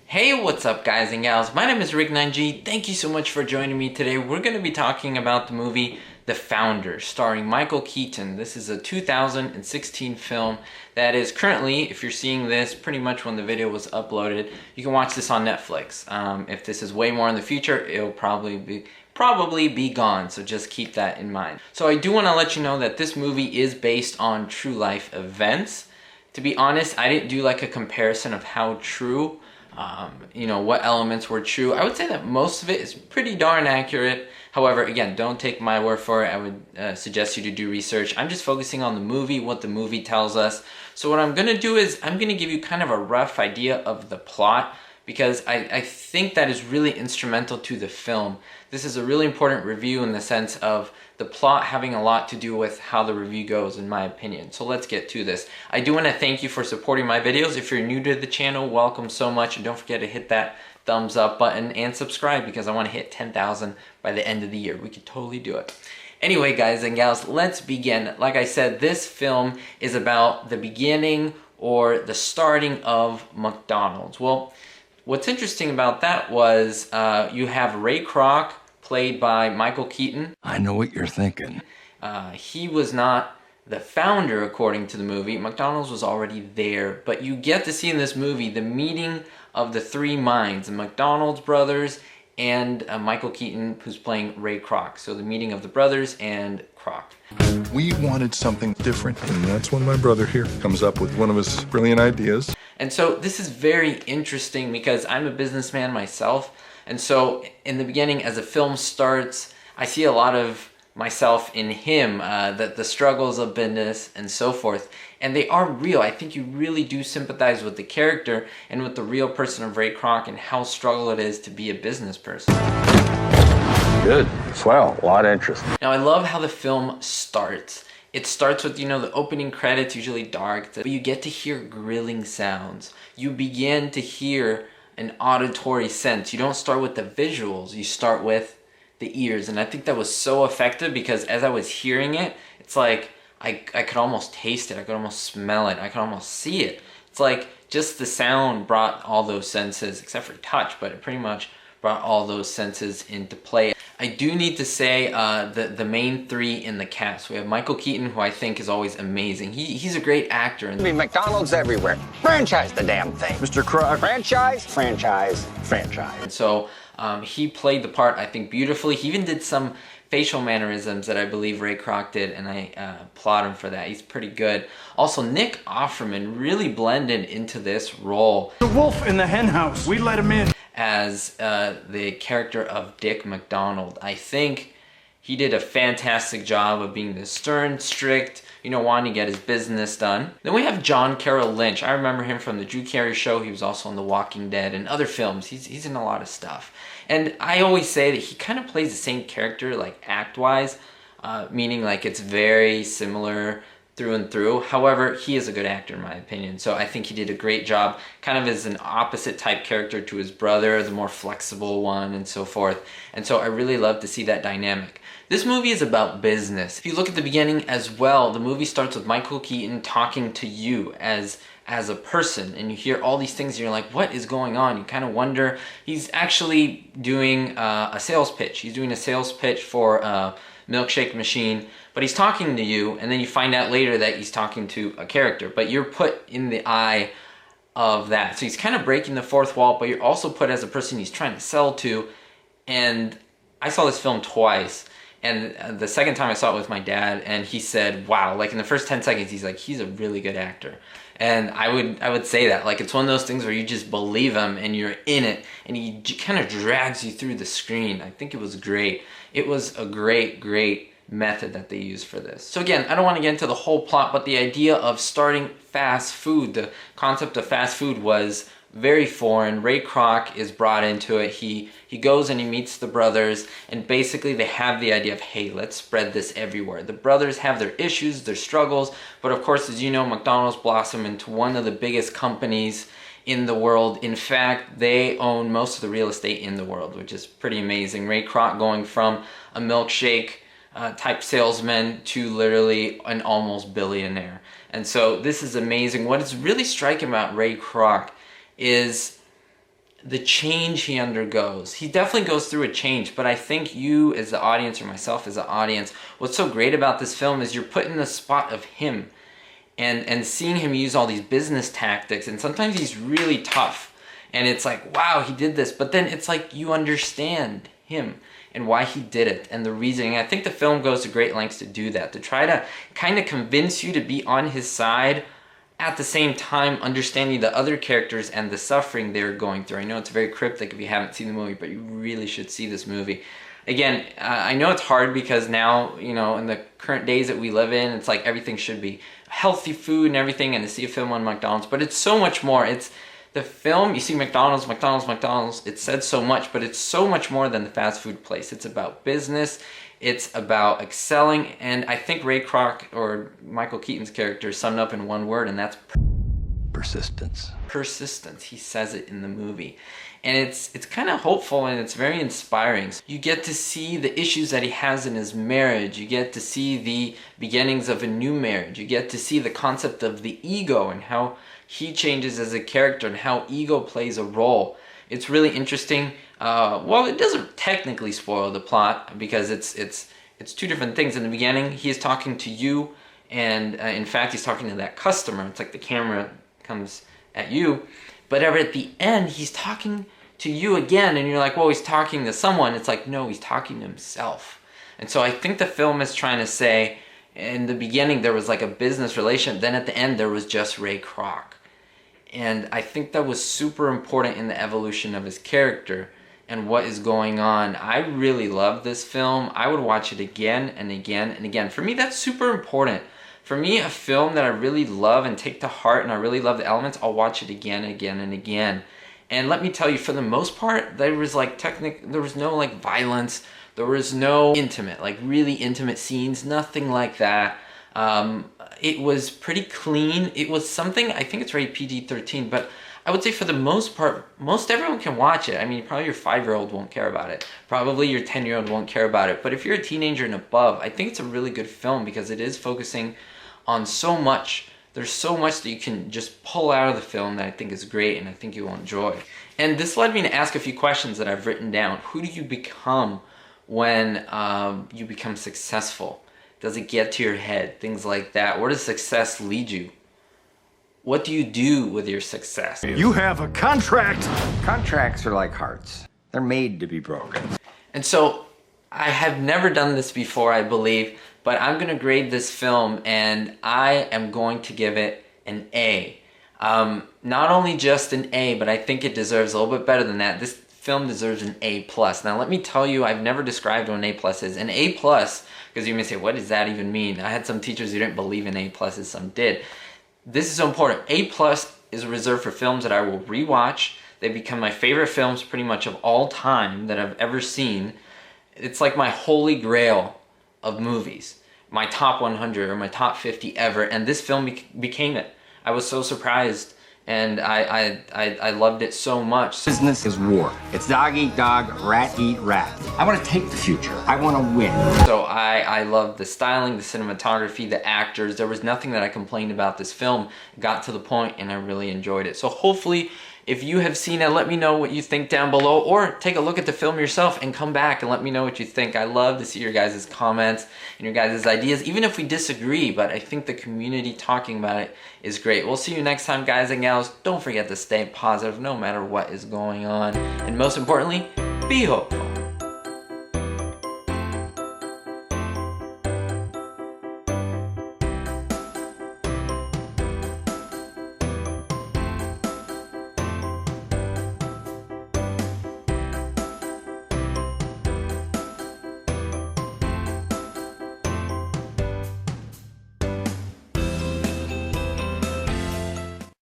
Hey, what's up guys and gals? My name is Ricknineg. Thank you so much for joining me today. We're going to be talking about the movie The Founder, starring Michael Keaton. This is a 2016 film that is currently, if you're seeing this, pretty much when the video was uploaded, you can watch this on Netflix. If this is way more in the future, it'll probably be gone, so just keep that in mind. So I do want to let you know that this movie is based on true life events. To be honest, I didn't do like a comparison of how true what elements were true. I would say that most of it is pretty darn accurate. However, again, don't take my word for it. I would suggest you to do research. I'm just focusing on the movie, what the movie tells us. So what I'm going to do is I'm going to give you kind of a rough idea of the plot, because I think that is really instrumental to the film. This is a really important review in the sense of the plot having a lot to do with how the review goes, in my opinion. So let's get to this. I do want to thank you for supporting my videos. If you're new to the channel, welcome so much. And don't forget to hit that thumbs up button and subscribe, because I want to hit 10,000 by the end of the year. We could totally do it. Anyway, guys and gals, let's begin. Like I said, this film is about the beginning or the starting of McDonald's. Well, what's interesting about that was you have Ray Kroc, played by Michael Keaton. I know what you're thinking. He was not the founder, according to the movie. McDonald's was already there, but you get to see in this movie the meeting of the three minds, the McDonald's brothers and Michael Keaton, who's playing Ray Kroc. So the meeting of the brothers and Kroc. We wanted something different, and that's when my brother here comes up with one of his brilliant ideas. And so this is very interesting because I'm a businessman myself. And so in the beginning, as the film starts, I see a lot of myself in him, that the struggles of business and so forth. And they are real. I think you really do sympathize with the character and with the real person of Ray Kroc and how struggle it is to be a business person. Good. Swell. A lot of interest. Now I love how the film starts. It starts with, the opening credits, usually dark, but you get to hear grilling sounds. You begin to hear an auditory sense. You don't start with the visuals, you start with the ears. And I think that was so effective, because as I was hearing it, it's like I could almost taste it, I could almost smell it, I could almost see it. It's like just the sound brought all those senses, except for touch, but it pretty much brought all those senses into play. I do need to say the main three in the cast. We have Michael Keaton, who I think is always amazing. He's a great actor. I mean, McDonald's everywhere. Franchise the damn thing. Mr. Kroc. Franchise, franchise, franchise. And so he played the part, I think, beautifully. He even did some facial mannerisms that I believe Ray Kroc did, and I applaud him for that. He's pretty good. Also, Nick Offerman really blended into this role. The wolf in the hen house. We let him in. As the character of Dick McDonald. I think he did a fantastic job of being the stern, strict, wanting to get his business done. Then we have John Carroll Lynch. I remember him from the Drew Carey Show. He was also on The Walking Dead and other films. He's in a lot of stuff. And I always say that he kind of plays the same character, like act-wise, meaning like it's very similar through and through. However, he is a good actor in my opinion. So I think he did a great job, kind of as an opposite type character to his brother, the more flexible one and so forth. And so I really love to see that dynamic. This movie is about business. If you look at the beginning as well, the movie starts with Michael Keaton talking to you as a person, and you hear all these things and you're like, what is going on? You kind of wonder. He's actually doing a sales pitch. He's doing a sales pitch for a milkshake machine, but he's talking to you, and then you find out later that he's talking to a character, but you're put in the eye of that. So he's kind of breaking the fourth wall, but you're also put as a person he's trying to sell to. And I saw this film twice, and the second time I saw it with my dad, and he said, wow, like in the first 10 seconds, he's like, he's a really good actor. And I would say that, like, it's one of those things where you just believe him and you're in it, and he kind of drags you through the screen. I think it was great. It was a great method that they used for this. So again, I don't want to get into the whole plot, but the idea of starting fast food, the concept of fast food was very foreign. Ray Kroc is brought into it. He goes and he meets the brothers, and basically they have the idea of, hey, let's spread this everywhere. The brothers have their issues, their struggles, but of course, as you know, McDonald's blossomed into one of the biggest companies in the world. In fact, they own most of the real estate in the world, which is pretty amazing. Ray Kroc going from a milkshake type salesman to literally an almost billionaire. And so this is amazing. What is really striking about Ray Kroc is the change he undergoes. He definitely goes through a change, but I think you as the audience, or myself as the audience, what's so great about this film is you're put in the spot of him and seeing him use all these business tactics, and sometimes he's really tough and it's like, wow, he did this, but then it's like you understand him and why he did it and the reasoning. I think the film goes to great lengths to do that, to try to kind of convince you to be on his side, at the same time understanding the other characters and the suffering they're going through. I know it's very cryptic if you haven't seen the movie, but you really should see this movie. Again, I know it's hard because now, you know, in the current days that we live in, it's like everything should be healthy food and everything, and to see a film on McDonald's, but it's so much more. It's the film, you see McDonald's, it said so much, but it's so much more than the fast food place. It's about business, it's about excelling, and I think Ray Kroc, or Michael Keaton's character, summed up in one word, and that's Persistence. persistence. He says it in the movie. And it's kind of hopeful and it's very inspiring. You get to see the issues that he has in his marriage. You get to see the beginnings of a new marriage. You get to see the concept of the ego and how he changes as a character and how ego plays a role. It's really interesting. Well, it doesn't technically spoil the plot because it's two different things. In the beginning, he is talking to you, and in fact, he's talking to that customer. It's like the camera comes at you. But ever at the end, he's talking to you again, and you're like, well, he's talking to someone. It's like, no, he's talking to himself. And so I think the film is trying to say, in the beginning, there was like a business relation. Then at the end, there was just Ray Kroc. And I think that was super important in the evolution of his character and what is going on. I really love this film. I would watch it again and again and again. For me, that's super important. For me, a film that I really love and take to heart and I really love the elements, I'll watch it again and again and again. And let me tell you, for the most part, there was no like violence. There was no intimate, like really intimate scenes, nothing like that. It was pretty clean. It was something, I think it's rated PG-13, but I would say for the most part, most everyone can watch it. I mean, probably your 5-year-old won't care about it. Probably your 10-year-old won't care about it. But if you're a teenager and above, I think it's a really good film because it is focusing on so much. There's so much that you can just pull out of the film that I think is great and I think you will enjoy. And this led me to ask a few questions that I've written down. Who do you become when you become successful? Does it get to your head? Things like that. Where does success lead you? What do you do with your success? You have a contract. Contracts are like hearts. They're made to be broken. And so I have never done this before, I believe, but I'm going to grade this film and I am going to give it an A. Not only just an A, but I think it deserves a little bit better than that. This film deserves an A+. Now let me tell you, I've never described what an A+ is. An A+, because you may say, what does that even mean? I had some teachers who didn't believe in A+, some did. This is so important. A+ is reserved for films that I will rewatch. They become my favorite films pretty much of all time that I've ever seen. It's like my holy grail of movies. My top 100 or my top 50 ever, and this film became it. I was so surprised, and I loved it so much. Business is war. It's dog eat dog, rat eat rat. I want to take the future. I want to win. So I love the styling, the cinematography, the actors. There was nothing that I complained about this film. It got to the point and I really enjoyed it. So hopefully, if you have seen it, let me know what you think down below, or take a look at the film yourself and come back and let me know what you think. I love to see your guys' comments and your guys' ideas, even if we disagree, but I think the community talking about it is great. We'll see you next time, guys and gals. Don't forget to stay positive no matter what is going on. And most importantly, be hopeful.